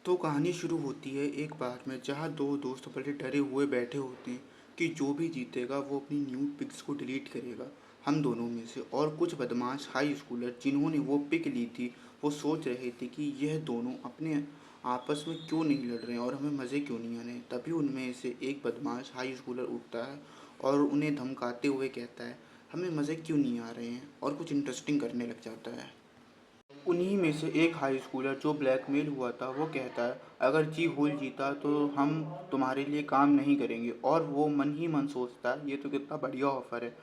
तो कहानी शुरू होती है एक बार में जहाँ दो दोस्त बड़े डरे हुए बैठे होते हैं कि जो भी जीतेगा वो अपनी न्यूड पिक्स को डिलीट करेगा हम दोनों में से। और कुछ बदमाश हाई स्कूलर जिन्होंने वो पिक ली थी वो सोच रहे थे कि यह दोनों अपने आपस में क्यों नहीं लड़ रहे हैं और हमें मज़े क्यों नहीं आ रहे हैं। तभी उनमें से एक बदमाश हाई स्कूलर उठता है और उन्हें धमकाते हुए कहता है हमें मज़े क्यों नहीं आ रहे हैं, और कुछ इंटरेस्टिंग करने लग जाता है। उन्हीं में से एक हाई स्कूलर जो ब्लैकमेल हुआ था वो कहता है अगर जी हुल जीता तो हम तुम्हारे लिए काम नहीं करेंगे, और वो मन ही मन सोचता है ये तो कितना बढ़िया ऑफर है।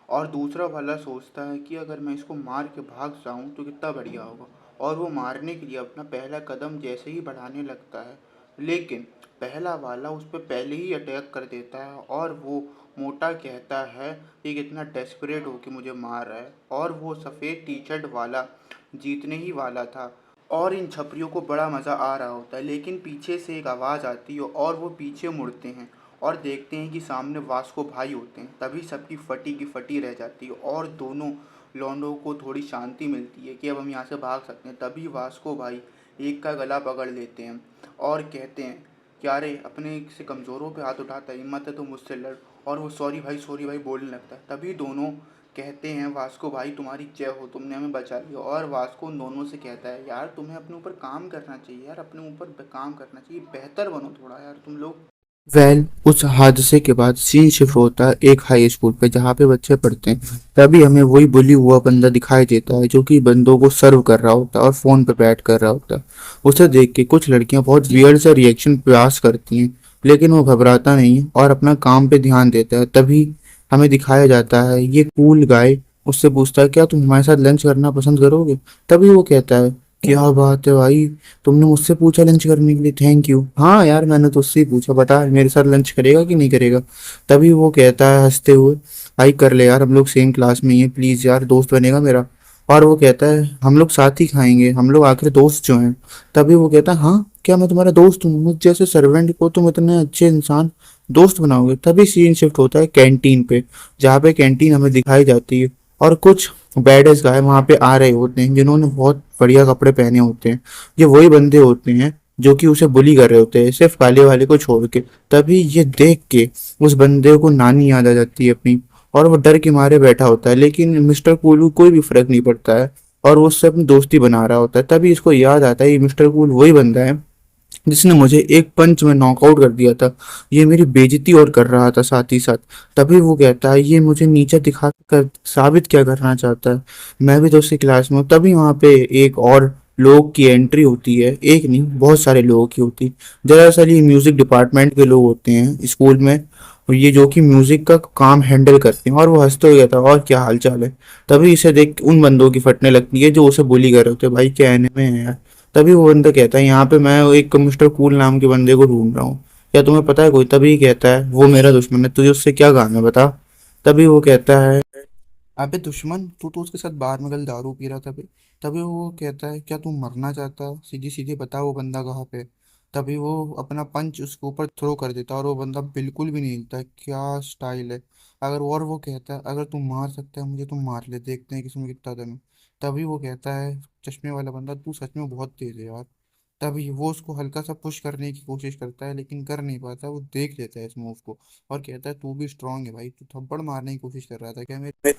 और दूसरा वाला सोचता है कि अगर मैं इसको मार के भाग जाऊं तो कितना बढ़िया होगा, और वो मारने के लिए अपना पहला कदम जैसे ही बढ़ाने लगता है, लेकिन पहला वाला उस पर पहले ही अटैक कर देता है। और वो मोटा कहता है कि कितना डेस्परेट होके मुझे मार रहा है, और वो सफ़ेद टी शर्ट वाला जीतने ही वाला था। और इन छपरियों को बड़ा मज़ा आ रहा होता है, लेकिन पीछे से एक आवाज़ आती है और वो पीछे मुड़ते हैं और देखते हैं कि सामने वास्को भाई होते हैं। तभी सबकी फटी की फटी रह जाती है और दोनों लौंडों को थोड़ी शांति मिलती है कि अब हम यहाँ से भाग सकते हैं। तभी वास्को भाई एक का गला पकड़ लेते हैं और कहते हैं क्या रे, अपने से कमज़ोरों पे हाथ उठाता है, हिम्मत है तो मुझसे लड़। और वो सॉरी भाई बोलने लगता है। तभी दोनों कहते हैं वास्को भाई तुम्हारी जय हो, तुमने हमें बचा लिया। और वास्को उन दोनों से कहता है यार तुम्हें अपने ऊपर काम करना चाहिए, यार अपने ऊपर काम करना चाहिए, बेहतर बनो थोड़ा यार तुम लोग। उस हादसे के बाद सीन शिफ्ट होता है एक हाई स्कूल पे जहाँ पे बच्चे पढ़ते हैं। तभी हमें वही बुली हुआ बंदा दिखाई देता है जो कि बंदों को सर्व कर रहा होता है और फोन पे बैठ कर रहा होता है। उसे देख के कुछ लड़कियां बहुत वियर्ड सा रिएक्शन प्रयास करती हैं, लेकिन वो घबराता नहीं है और अपना काम पे ध्यान देता है। तभी हमें दिखाया जाता है ये कूल गाय उससे पूछता है क्या तुम हमारे साथ लंच करना पसंद करोगे। तभी वो कहता है क्या बात है भाई, तुमने मुझसे पूछा लंच करने के लिए, थैंक यू। हाँ यार मैंने तो उससे ही पूछा, बता मेरे साथ लंच करेगा कि नहीं करेगा। तभी वो कहता है हंसते हुए भाई कर ले यार, हम लोग सेम क्लास में ही हैं, प्लीज यार दोस्त बनेगा मेरा। और वो कहता है हम लोग साथ ही खाएंगे, हम लोग आखिर दोस्त जो हैं। तभी वो कहता है हाँ क्या मैं तुम्हारा दोस्त हूँ, मुझ जैसे सर्वेंट को तुम इतने अच्छे इंसान दोस्त बनाओगे। तभी सीन शिफ्ट होता है कैंटीन पे जहाँ पे कैंटीन हमें दिखाई जाती है और कुछ बैडर्स गाय वहां पे आ रहे होते हैं जिन्होंने बहुत बढ़िया कपड़े पहने होते हैं। ये वही बंदे होते हैं जो कि उसे बुली कर रहे होते हैं सिर्फ काले वाले को छोड़ के। तभी ये देख के उस बंदे को नानी याद आ जाती है अपनी, और वो डर के मारे बैठा होता है, लेकिन मिस्टर कूल को कोई भी फर्क नहीं पड़ता है और वो उससे अपनी दोस्ती बना रहा होता है। तभी इसको याद आता है ये मिस्टर कूल वही बंदा है जिसने मुझे एक पंच में नॉकआउट कर दिया था, ये मेरी बेइज्जती और कर रहा था साथ ही साथ। तभी वो कहता है ये मुझे नीचा दिखा कर साबित क्या करना चाहता है, मैं भी तो उसकी क्लास में हूँ। तभी वहाँ पे एक और लोग की एंट्री होती है, एक नहीं बहुत सारे लोगों की होती है। दरअसल ये म्यूजिक डिपार्टमेंट के लोग होते हैं स्कूल में, और ये जो कि म्यूजिक का काम हैंडल करते हैं। और वो हंसते हुए कहता है और क्या हाल चाल है। तभी इसे देख उन बंदों की फटने लगती है जो उसे बुली कर रहे होते हैं, भाई क्या एनिमे है यार। तभी वो बंदा कहता है यहाँ पे मैं एक मिस्टर कूल नाम के बंदे को ढूंढ रहा हूँ, क्या तुम्हें पता है कोई। तभी कहता है वो मेरा दुश्मन है, तुझे उससे क्या काम है बता। तभी वो कहता है अबे दुश्मन, तू तो उसके साथ बाहर में कल दारू पी रहा था बे। तभी वो कहता है क्या तू मरना चाहता है, सीधी सीधी बता वो बंदा कहाँ पे है? तभी वो अपना पंच उसके ऊपर थ्रो कर देता है और वो बंदा बिल्कुल भी नहीं हिलता है। क्या स्टाइल है। अगर और वो कहता है अगर तू मार सकता है मुझे तो मार ले, देखते हैं किसमें कितना दम है। तभी वो कहता है चश्मे वाला बंदा तू सच में बहुत तेज है यार। तभी वो उसको हल्का सा पुश करने की कोशिश करता है लेकिन कर नहीं पाता, वो देख लेता है इस मूव को और कहता है तू भी स्ट्रांग है भाई, तू थप्पड़ मारने की कोशिश कर रहा था क्या मेरे।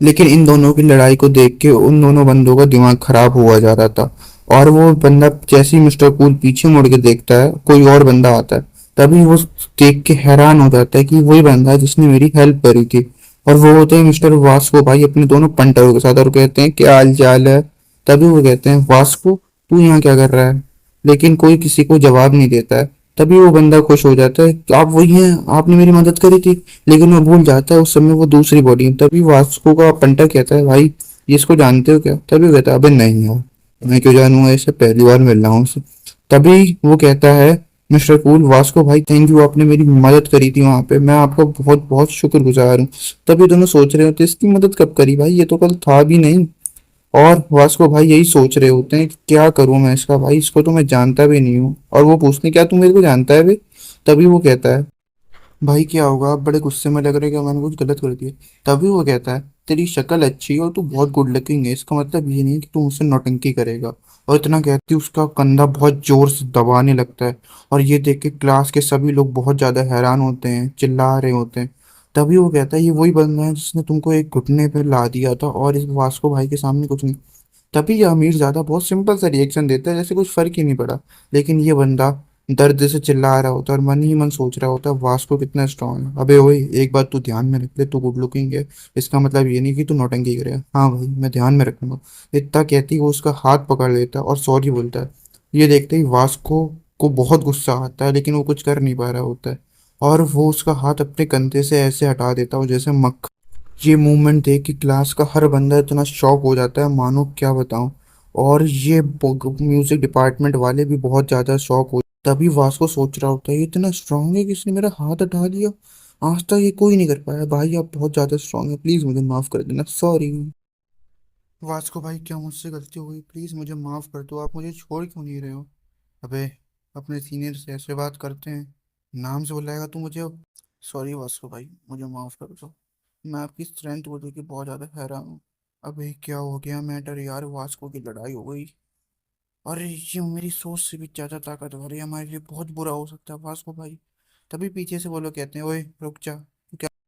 लेकिन इन दोनों की लड़ाई को देख के उन दोनों बंदों का दिमाग खराब हुआ जा रहा था। और वो बंदा जैसे ही मिस्टर कूल पीछे मुड़ के देखता है कोई और बंदा आता है। तभी वो देख के हैरान हो जाता है कि वही बंदा है जिसने मेरी हेल्प करी थी। और वो होते हैं मिस्टर वास्को भाई अपने दोनों पंटरों के साथ, और कहते हैं क्या हाल चाल है। तभी वो कहते हैं वास्को तू यहाँ क्या कर रहा है, लेकिन कोई किसी को जवाब नहीं देता है। तभी वो बंदा खुश हो जाता है कि आप वही हैं, आपने मेरी मदद करी थी। लेकिन वो भूल जाता है उस समय वो दूसरी बॉडी है। तभी वास्को का पंटर कहता है भाई ये इसको जानते हो क्या। तभी वो कहता है अबे नहीं यार, मैं क्यों जानूंगा इसे, पहली बार मिल रहा हूँ उससे। तभी वो कहता है मिस्टर कूल वास्को भाई थैंक यू, आपने मेरी मदद करी थी वहां पे, मैं आपका बहुत बहुत शुक्रगुजार हूँ। तभी दोनों सोच रहे होते इसकी मदद कब करी भाई, ये तो कल था भी नहीं। और वास्को भाई यही सोच रहे होते हैं कि क्या करूं मैं इसका, भाई इसको तो मैं जानता भी नहीं हूँ। और वो पूछते हैं क्या तू मेरे को जानता है बे। तभी वो कहता है भाई क्या होगा, आप बड़े गुस्से में लग रहे हैं क्या, मैंने कुछ गलत कर दिया। तभी वो कहता है तेरी शक्ल अच्छी है और तू बहुत गुड लुकिंग है, इसका मतलब ये नहीं कि तू मुझसे नौटंकी करेगा। और इतना कहती उसका कंधा बहुत जोर से दबाने लगता है। और ये देख के क्लास के सभी लोग बहुत ज्यादा हैरान होते हैं, चिल्ला रहे होते हैं। तभी वो कहता है ये वही बंदा है जिसने तुमको एक घुटने पे ला दिया था, और इस वास्को भाई के सामने कुछ नहीं। तभी ये अमीर ज्यादा बहुत सिंपल सा रिएक्शन देता है, जैसे कुछ फर्क ही नहीं पड़ा। लेकिन ये बंदा दर्द से चिल्ला रहा होता है और मन ही मन सोच रहा होता है वास्को कितना स्ट्रांग है। अबे ओए, एक बात तू ध्यान में रख ले, तू गुड लुकिंग है, इसका मतलब ये नहीं कि तू नौटंकी करे। हाँ भाई, मैं ध्यान में रखूंगा। इतना कहती वो उसका हाथ पकड़ लेता है और सॉरी बोलता है। ये देखते ही वास्को को बहुत गुस्सा आता है, लेकिन वो कुछ कर नहीं पा रहा होता है। और वो उसका हाथ अपने कंधे से ऐसे हटा देता है जैसे मक्खन। ये मूवमेंट देख के क्लास का हर बंदा इतना शॉक हो जाता है, मानो क्या बताऊं। और ये म्यूजिक डिपार्टमेंट वाले भी बहुत ज्यादा शॉक हो। तभी वास्को सोच रहा होता है ये इतना स्ट्रांग है कि इसने मेरा हाथ हटा दिया। आज तक ये कोई नहीं कर पाया। भाई आप बहुत ज्यादा स्ट्रांग है, प्लीज मुझे माफ कर देना, सॉरी। वास्को भाई, क्या मुझसे गलती हो गई, प्लीज मुझे माफ कर दो, आप मुझे छोड़ क्यों नहीं रहे हो। अबे, अपने सीनियर से ऐसे बात करते हैं, नाम से बुलाएगा तू मुझे अब। सॉरी वास्को भाई, मुझे माफ कर दो। मैं आपकी स्ट्रेंथ को देख के बहुत ज्यादा हैरान हूँ। अबे क्या हो गया मैटर यार, वास्को की लड़ाई हो गई। और ये मेरी सोच से भी ज्यादा ताकतवर है, हमारे लिए बहुत बुरा हो सकता है वास्को भाई। तभी पीछे से वो लोग कहते हैं ओए रुक जा,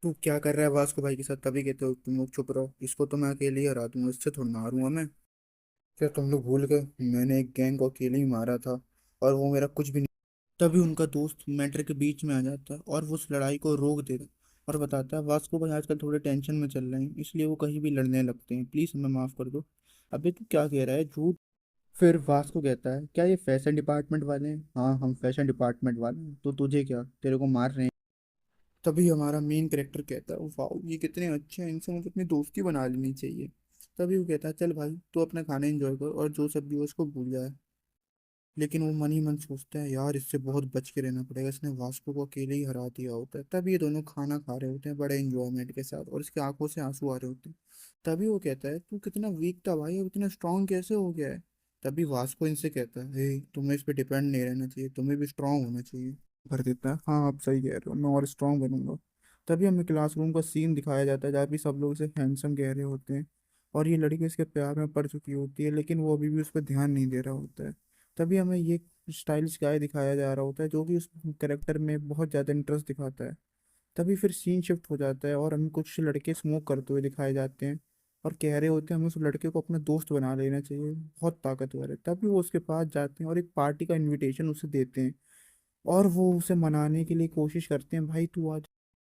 तू क्या कर रहा है वास्को भाई के साथ। तभी कहते हो तुम लोग चुप रहो, इसको तो मैं अकेले ही हरा दूंगा, इससे थोड़ा ना हारूंगा मैं। क्या तुम लोग भूल गए, मैंने एक गैंग को अकेले ही मारा था, और वो मेरा कुछ भी नहीं। तभी उनका दोस्त मैटर के बीच में आ जाता है और वो उस लड़ाई को रोक देता है। और बताता है वास्को भाई आजकल थोड़े टेंशन में चल रहे हैं, इसलिए वो कहीं भी लड़ने लगते हैं, प्लीज हमें माफ कर दो। अबे तू क्या कह रहा है, झूठ। फिर वास्को कहता है क्या ये फैशन डिपार्टमेंट वाले हैं। हाँ हम फैशन डिपार्टमेंट वाले हैं, तो तुझे क्या, तेरे को मार रहे हैं। तभी हमारा मेन कैरेक्टर कहता है वाह ये कितने अच्छे हैं, इनसे मुझे अपनी दोस्ती बना लेनी चाहिए। तभी वो कहता है चल भाई तू अपना खाना एंजॉय कर और जो सब भी हो उसको भूल जाए। लेकिन वो मन ही मन सोचता है यार इससे बहुत बच के रहना पड़ेगा, इसने वास्को को अकेले ही हरा दिया होता है। तभी ये दोनों खाना खा रहे होते हैं बड़े इंजॉयमेंट के साथ, और इसकी आंखों से आंसू आ रहे होते हैं। तभी वो कहता है तू कितना वीक था भाई, अब इतना स्ट्रांग कैसे हो गया है। तभी वास्को इनसे कहता है हे तुम्हें इस पे डिपेंड नहीं रहना चाहिए, तुम्हें भी स्ट्रांग होना चाहिए। भर देता है, हाँ आप सही कह रहे हो, मैं और स्ट्रांग बनूंगा। तभी हमें क्लासरूम का सीन दिखाया जाता है जहाँ भी सब लोग इसे हैंडसम कह रहे होते हैं। और ये लड़की उसके प्यार में पड़ चुकी होती है, लेकिन वो अभी भी उस पर ध्यान नहीं दे रहा होता है। तभी हमें ये स्टाइलिश गाय दिखाया जा रहा होता है जो कि उस करेक्टर में बहुत ज़्यादा इंटरेस्ट दिखाता है। तभी फिर सीन शिफ्ट हो जाता है और हमें कुछ लड़के स्मोक करते हुए दिखाए जाते हैं। और कह रहे होते हैं हमें उस लड़के को अपना दोस्त बना लेना चाहिए, बहुत ताकतवर है। तभी वो उसके पास जाते हैं और एक पार्टी का इनविटेशन उसे देते हैं। और वो उसे मनाने के लिए कोशिश करते हैं भाई तू आज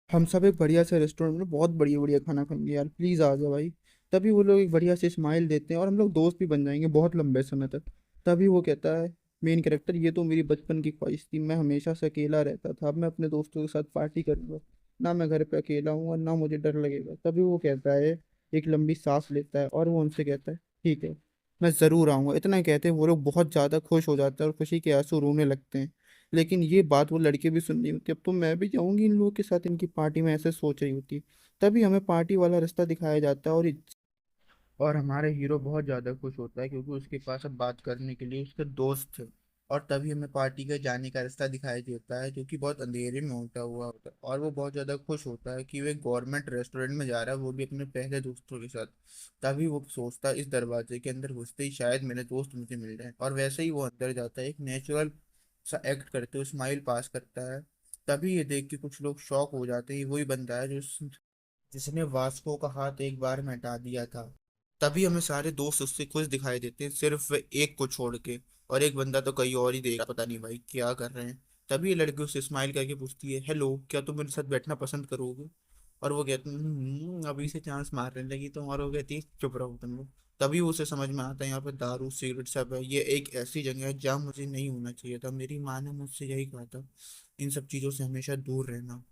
हम सब एक बढ़िया से रेस्टोरेंट में बहुत बढ़िया बढ़िया खाना खाएंगे यार, प्लीज आ जा भाई। तभी वो लोग एक बढ़िया से स्माइल देते हैं और हम लोग दोस्त भी बन जाएंगे बहुत लंबे समय तक। तभी वो कहता है मेन कैरेक्टर ये तो मेरी बचपन की ख्वाहिश थी, मैं हमेशा से अकेला रहता था, अब मैं अपने दोस्तों के साथ पार्टी करूंगा, ना मैं घर पे अकेला हूँ और ना मुझे डर लगेगा। तभी वो कहता है, एक लंबी सांस लेता है और वो उनसे कहता है ठीक है मैं ज़रूर आऊँगा। इतना ही कहते हैं वो लोग बहुत ज़्यादा खुश हो जाते हैं और खुशी के आंसू रोने लगते हैं। लेकिन ये बात वो लड़के भी सुन रही होती, अब तो मैं भी जाऊंगी इन लोगों के साथ इनकी पार्टी में, ऐसे सोच रही होती। तभी हमें पार्टी वाला रास्ता दिखाया जाता है और हमारे हीरो बहुत ज़्यादा खुश होता है क्योंकि उसके पास अब बात करने के लिए उसके दोस्त थे। और तभी हमें पार्टी के जाने का रास्ता दिखाई देता है जो कि बहुत अंधेरे में होता हुआ होता है, और वो बहुत ज़्यादा खुश होता है कि वो एक गवर्नमेंट रेस्टोरेंट में जा रहा है, वो भी अपने पहले दोस्तों के साथ। तभी वो सोचता है इस दरवाजे के अंदर घुसते ही शायद मेरे दोस्त मुझे मिल जाए, और वैसे ही वो अंदर जाता है, एक नेचुरल सा एक्ट करते हुए स्माइल पास करता है। तभी ये देख के कुछ लोग शॉक हो जाते हैं, ये वही बंदा है जिसने वास्को का हाथ एक बार में हटा दिया था। तभी हमें सारे दोस्त उससे खुश दिखाई देते हैं सिर्फ एक को छोड़ के, और एक बंदा तो कहीं और ही देख रहा, पता नहीं भाई क्या कर रहे हैं। तभी ये लड़की उससे स्माइल करके पूछती है हेलो क्या तुम मेरे साथ बैठना पसंद करोगे। और वो कहते हैं अभी से चांस मारने लगी तो, और वो कहती है चुप रहो तुम लोग। तभी उसे समझ में आता है यहाँ पे दारू सिगरेट सब है, ये एक ऐसी जगह है जहाँ मुझे नहीं होना चाहिए था, मेरी माँ ने मुझसे यही कहा था, इन सब चीज़ों से हमेशा दूर रहना।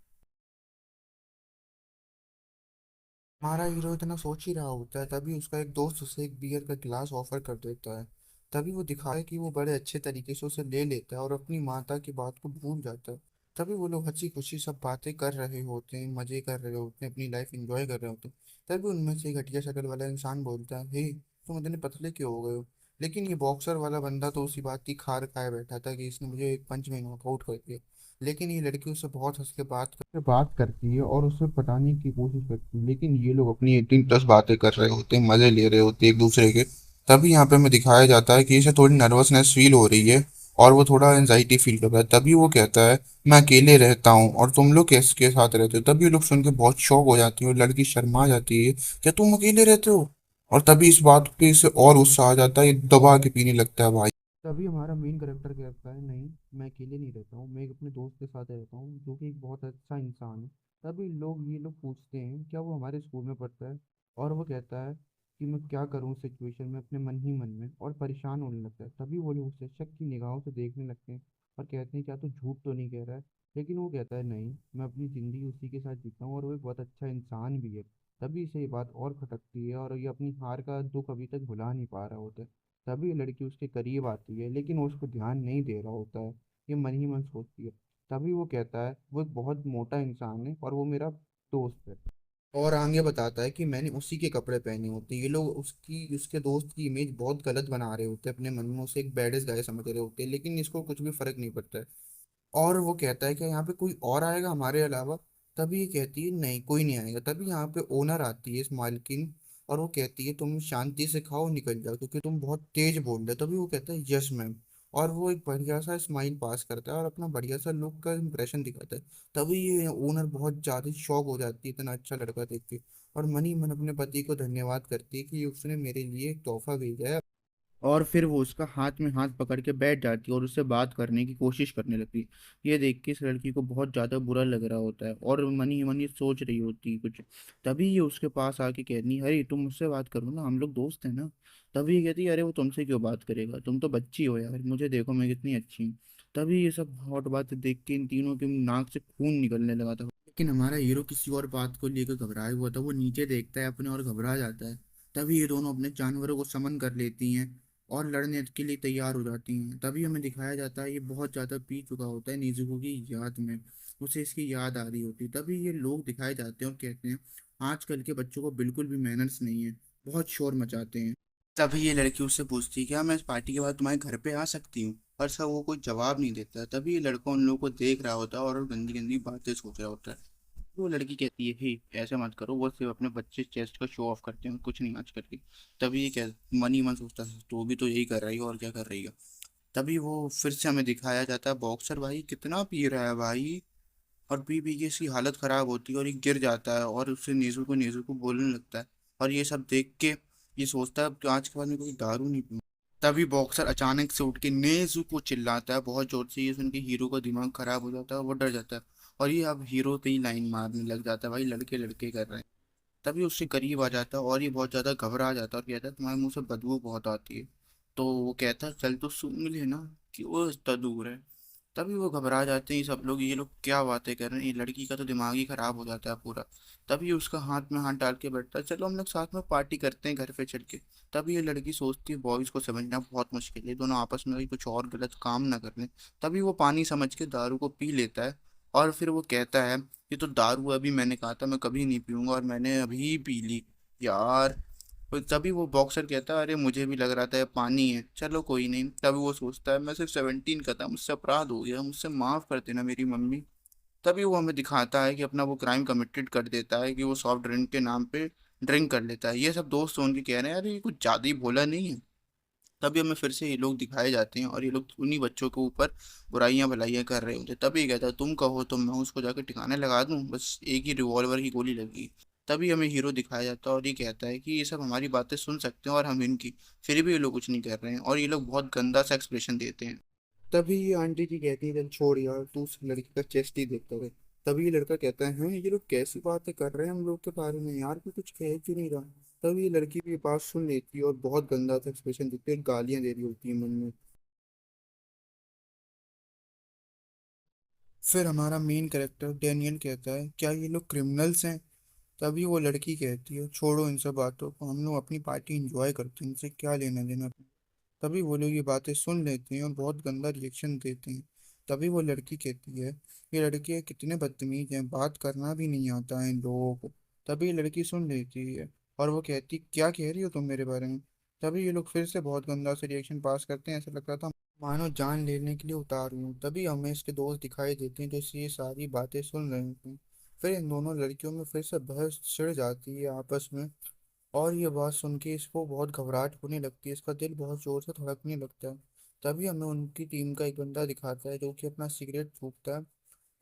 हमारा हीरो इतना सोच ही रहा होता है, तभी उसका एक दोस्त उसे एक बियर का गिलास ऑफर कर देता है। तभी वो दिखाए कि वो बड़े अच्छे तरीके से उसे ले लेता है और अपनी माता की बात को भूल जाता है। तभी वो लोग हंसी खुशी सब बातें कर रहे होते हैं, मजे कर रहे होते हैं, अपनी लाइफ एंजॉय कर रहे होते हैं। तभी उनमें से एक घटिया शक्ल वाला इंसान बोलता है हे तुम इतने पतले क्यों हो गए हो। लेकिन ये बॉक्सर वाला बंदा तो उसी बात की खार खाए बैठा था कि इसने मुझे एक पंच में नॉकआउट कर दिया। लेकिन ये लड़की उससे बहुत हंस के बात करती है और उसे पटाने की कोशिश करती है, लेकिन ये लोग अपनी 18+ बातें कर रहे होते हैं, मजे ले रहे होते हैं एक दूसरे के। तभी यहाँ पे हमें दिखाया जाता है कि इसे थोड़ी नर्वसनेस फील हो रही है और वो थोड़ा एंजाइटी फील कर रहा है। तभी वो कहता है, मैं अकेले रहता हूँ और तुम लोग किसके साथ रहते हो। तभी ये लोग सुन के बहुत शौक हो जाती है और लड़की शर्मा जाती है, क्या तुम अकेले रहते हो। और तभी इस बात पे इसे और गुस्सा आ जाता है, ये दबा के पीने लगता है भाई। तभी हमारा मेन कैरेक्टर कहता है, नहीं, मैं अकेले नहीं रहता हूँ, मैं एक अपने दोस्त के साथ रहता हूँ जो कि एक बहुत अच्छा इंसान है। तभी ये लोग पूछते हैं क्या वो हमारे स्कूल में पढ़ता है। और वो कहता है कि मैं क्या करूँ उस सिचुएशन में, अपने मन ही मन में, और परेशान होने लगता है। तभी वो लोग उसे शक की निगाहों से देखने लगते हैं और कहते हैं क्या तू झूठ तो नहीं कह रहा है। लेकिन वो कहता है नहीं, मैं अपनी ज़िंदगी उसी के साथ जीता हूँ और वो एक बहुत अच्छा इंसान भी है। तभी इसे ये बात और खटकती है और ये अपनी हार का दुख अभी तक भुला नहीं पा रहा होता है। तभी लड़की उसके करीब आती है लेकिन वो उसको ध्यान नहीं दे रहा होता है। ये मन ही मन सोचती है। तभी वो कहता है वो एक बहुत मोटा इंसान है और वो मेरा दोस्त है। और आगे बताता है कि मैंने उसी के कपड़े पहने होते हैं। ये लोग उसकी उसके दोस्त की इमेज बहुत गलत बना रहे होते हैं, अपने मन में उसे एक बैडेस्ट गाय समझ रहे होते हैं, लेकिन इसको कुछ भी फर्क नहीं पड़ता है। और वो कहता है कि यहाँ पे कोई और आएगा हमारे अलावा। तभी ये कहती है नहीं, कोई नहीं आएगा। तभी यहाँ पे ओनर आती है, इस मालकिन, और वो कहती है तुम शांति से खाओ, निकल जाओ, क्योंकि तुम बहुत तेज बोल रहे हो। तभी वो कहता है यस मैम। और वो एक बढ़िया सा स्माइल पास करता है और अपना बढ़िया सा लुक का इंप्रेशन दिखाता है। तभी ये ओनर बहुत ज्यादा शॉक हो जाती है इतना अच्छा लड़का देख के, और मन ही मन अपने पति को धन्यवाद करती है कि उसने मेरे लिए एक तोहफा भेजा है। और फिर वो उसका हाथ में हाथ पकड़ के बैठ जाती है और उससे बात करने की कोशिश करने लगती है। ये देख के इस लड़की को बहुत ज़्यादा बुरा लग रहा होता है और मन ही मन ये सोच रही होती है कुछ। तभी ये उसके पास आके कहनी, अरे तुम मुझसे बात करो ना, हम लोग दोस्त हैं ना। तभी ये कहती है, अरे वो तुमसे क्यों बात करेगा, तुम तो बच्ची हो यार, मुझे देखो मैं कितनी अच्छी हूँ। तभी ये सब हॉट बातें देख के इन तीनों के नाक से खून निकलने लगा था। लेकिन हमारा हीरो किसी और बात को लेकर घबराया हुआ था, वो नीचे देखता है अपने और घबरा जाता है। तभी ये दोनों अपने जानवरों को समन कर लेती हैं और लड़ने के लिए तैयार हो जाती हैं। तभी हमें दिखाया जाता है ये बहुत ज़्यादा पी चुका होता है नेज़ुको की याद में, उसे इसकी याद आ रही होती है। तभी ये लोग दिखाए जाते हैं और कहते हैं आजकल के बच्चों को बिल्कुल भी मैनर्स नहीं है, बहुत शोर मचाते हैं। तभी ये लड़की उससे पूछती है क्या मैं इस पार्टी के बाद तुम्हारे घर पे आ सकती हूँ, पर सब वो कोई जवाब नहीं देता। तभी ये लड़का उन लोगों को देख रहा होता है और गंदी गंदी बातें सोच रहा होता है। वो लड़की कहती है ही ऐसे मत करो, वो सिर्फ अपने बच्चे चेस्ट का शो ऑफ करते हैं, कुछ नहीं आज करके। तभी ये क्या, मन ही मन सोचता है तो भी तो यही कर रही है और क्या कर रही है। तभी वो फिर से हमें दिखाया जाता है, बॉक्सर भाई कितना पी रहा है भाई, और पी पी के इसकी हालत खराब होती है और ये गिर जाता है और उससे नीजू को बोलने लगता है। और ये सब देख के ये सोचता है कि आज के बाद मैं कोई दारू नहीं पीऊँ। तभी बॉक्सर अचानक से उठ के नेजू को चिल्लाता है बहुत जोर से। ये सुन के हीरो का दिमाग खराब हो जाता है, वो डर जाता है और ये अब हीरो पे ही लाइन मारने लग जाता है, भाई लड़के लड़के कर रहे हैं। तभी उससे करीब आ जाता है और ये बहुत ज्यादा घबरा जाता है और कहता है तुम्हारे मुंह से बदबू बहुत आती है। तो वो कहता है चल तो सूंघ लेना, कि वो इतना दूर है। तभी वो घबरा जाते हैं सब लोग, ये लोग क्या बातें कर रहे हैं, ये लड़की का तो दिमाग ही खराब हो जाता है पूरा। तभी उसका हाथ में हाथ डाल के बैठता है, चलो हम लोग साथ में पार्टी करते हैं घर पे चल के। तभी ये लड़की सोचती है बॉयज को समझना बहुत मुश्किल है, दोनों आपस में भी कुछ और गलत काम ना कर लें। तभी वो पानी समझ के दारू को पी लेता है और फिर वो कहता है ये तो दारू, अभी मैंने कहा था मैं कभी नहीं पीऊंगा और मैंने अभी पी ली यार। और तभी वो बॉक्सर कहता है अरे मुझे भी लग रहा था ये पानी है, चलो कोई नहीं। तभी वो सोचता है मैं सिर्फ 17 का था, मुझसे अपराध हो गया, मुझसे माफ कर देना मेरी मम्मी। तभी वो हमें दिखाता है कि अपना वो क्राइम कमिटेड कर देता है कि वो सॉफ्ट ड्रिंक के नाम पे ड्रिंक कर लेता है। ये सब दोस्त उनके कह रहे हैं अरे ये कुछ ज्यादा ही भोला नहीं है। तभी हमें फिर से ये लोग दिखाए जाते हैं और ये लोग उन्हीं बच्चों के ऊपर बुराइयां भलाइयां कर रहे होते हैं। तभी कहता है तुम कहो तो मैं उसको जाकर ठिकाने लगा दूं, बस एक ही रिवॉल्वर की गोली लगी। तभी हमें हीरो दिखाया जाता है और ये कहता है कि ये सब हमारी बातें सुन सकते हैं और हम इनकी, फिर भी ये लोग कुछ नहीं कर रहे हैं और ये लोग बहुत गंदा सा एक्सप्रेशन देते हैं। तभी ये आंटी जी कहती है चल छोड़ यार, तू उस लड़की का चेस्ट ही देखता रहे। तभी ये लड़का कहता है हैं ये लोग कैसी बातें कर रहे हैं हम लोग के बारे में, यार कोई कुछ कह क्यों नहीं रहा। तभी ये लड़की भी ये बात सुन लेती है और बहुत गंदा सा एक्सप्रेशन देती है, गालियां दे रही होती है मन में। फिर हमारा मेन कैरेक्टर डैनियल कहता है क्या ये लोग क्रिमिनल्स हैं। तभी वो लड़की कहती है छोड़ो इन सब बातों को, हम लोग अपनी पार्टी एंजॉय करते हैं, इनसे क्या लेना देना। तभी वो लोग ये बातें सुन लेते हैं और बहुत गंदा रिएक्शन देते हैं। तभी वो लड़की कहती है ये लड़के कितने बदतमीज हैं, बात करना भी नहीं आता है इन लोगों को। तभी ये लड़की सुन लेती है और वो कहती क्या कह रही हो तुम मेरे बारे में। तभी ये लोग फिर से बहुत गंदा से रिएक्शन पास करते हैं, ऐसा लगता था मानो जान लेने के लिए उतार हूँ। तभी हमें इसके दोस्त दिखाई देते हैं जो ये सारी बातें सुन रहे होते हैं। फिर इन दोनों लड़कियों में फिर से बहस छिड़ जाती है आपस में और ये बात सुन के इसको बहुत घबराहट होने लगती है, इसका दिल बहुत जोर से धड़कने लगता है। तभी हमें उनकी टीम का एक बंदा दिखाता है जो कि अपना सिगरेट फूकता है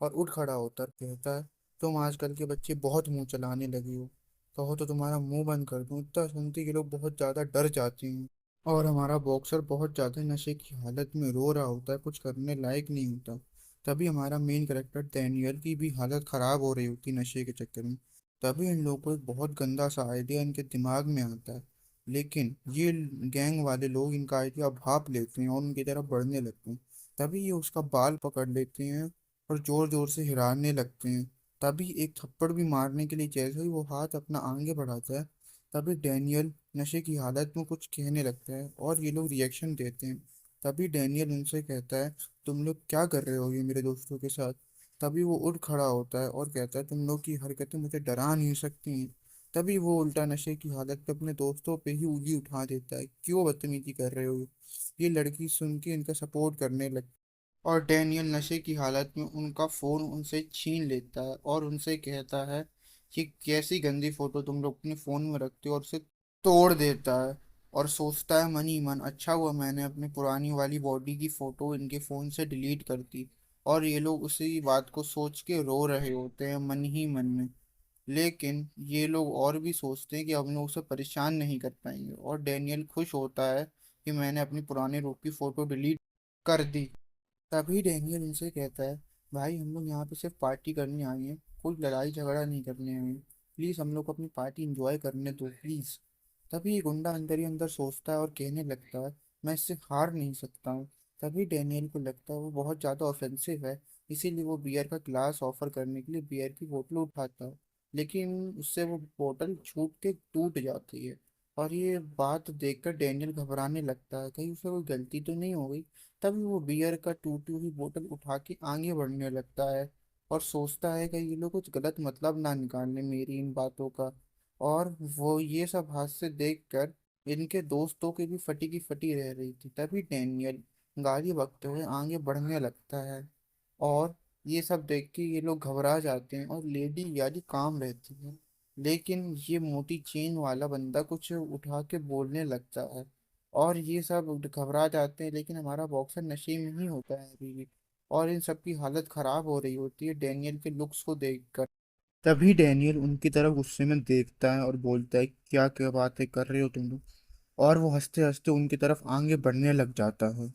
और उठ खड़ा होता है, कहता है, तुम आजकल के बच्चे बहुत मुंह चलाने लगे हो, कहो तो तुम्हारा मुंह बंद कर दूं। इतना सुनते के लोग बहुत ज्यादा डर जाते हैं। और हमारा बॉक्सर बहुत ज्यादा नशे की हालत में रो रहा होता है, कुछ करने लायक नहीं होता। तभी हमारा मेन कैरेक्टर डैनियल की भी हालत खराब हो रही होती नशे के चक्कर में। तभी इन लोगों को एक बहुत गंदा सा आइडिया इनके दिमाग में आता है। लेकिन ये गैंग वाले लोग इनका आइडिया भाप लेते हैं और उनकी तरफ बढ़ने लगते हैं। तभी ये उसका बाल पकड़ लेते हैं और जोर जोर से हिलाने लगते हैं। तभी एक थप्पड़ भी मारने के लिए जैसे ही वो हाथ अपना आगे बढ़ाता है, तभी डैनियल नशे की हालत में कुछ कहने लगता है और ये लोग रिएक्शन देते हैं। तभी डैनियल उनसे कहता है, तुम लोग क्या कर रहे हो ये मेरे दोस्तों के साथ। तभी वो उठ खड़ा होता है और कहता है, तुम लोग की हरकतें मुझे डरा नहीं सकती हैं। तभी वो उल्टा नशे की हालत में अपने दोस्तों पे ही उंगली उठा देता है, क्यों बदतमीजी कर रहे हो। ये लड़की सुन के इनका सपोर्ट करने लगती है और डैनियल नशे की हालत में उनका फोन उनसे छीन लेता है और उनसे कहता है कि कैसी गंदी फोटो तुम लोग अपने फोन में रखते हो, और उसे तोड़ देता है। और सोचता है मन ही मन, अच्छा हुआ मैंने अपनी पुरानी वाली बॉडी की फोटो इनके फोन से डिलीट कर दी। और ये लोग उसी बात को सोच के रो रहे होते हैं मन ही मन में। लेकिन ये लोग और भी सोचते हैं कि हम लोग उसे परेशान नहीं कर पाएंगे, और डैनियल खुश होता है कि मैंने अपनी पुराने रूप की फोटो डिलीट कर दी। तभी डैनियल उनसे कहता है, भाई हम लोग यहाँ पे सिर्फ पार्टी करने आए हैं, कोई लड़ाई झगड़ा नहीं करने आए हैं। प्लीज हम लोग को अपनी पार्टी इंजॉय करने दो प्लीज। तभी ये गुंडा अंदर ही अंदर सोचता है और कहने लगता है, मैं इससे हार नहीं सकता हूँ। तभी डैनियल को लगता है वो बहुत ज्यादा ऑफेंसिव है, इसीलिए वो बियर का ग्लास ऑफर करने के लिए बियर की बोतल उठाता है। लेकिन उससे वो बोतल छूट के टूट जाती है। और ये बात देखकर डैनियल घबराने लगता है, कहीं उसे कोई गलती तो नहीं हो गई। तभी वो बियर का टूटी हुई बोतल उठा के आगे बढ़ने लगता है और सोचता है कि ये लोग कुछ गलत मतलब ना निकालने मेरी इन बातों का। और वो ये सब हादसे देखकर इनके दोस्तों की भी फटी की फटी रह रही थी। तभी डैनियल गाड़ी बकते हुए आगे बढ़ने लगता है और ये सब देख के ये लोग घबरा जाते हैं और लेडी यारी काम रहती है। लेकिन ये मोटी चेन वाला बंदा कुछ उठा के बोलने लगता है और ये सब घबरा जाते हैं। लेकिन हमारा बॉक्सर नशे में ही होता है अभी भी, और इन सब की हालत खराब हो रही होती है डैनियल के लुक्स को देखकर। तभी डैनियल उनकी तरफ गुस्से में देखता है और बोलता है, क्या क्या बातें कर रहे हो तुम लोग। और वो हंसते हंसते उनकी तरफ आगे बढ़ने लग जाता है।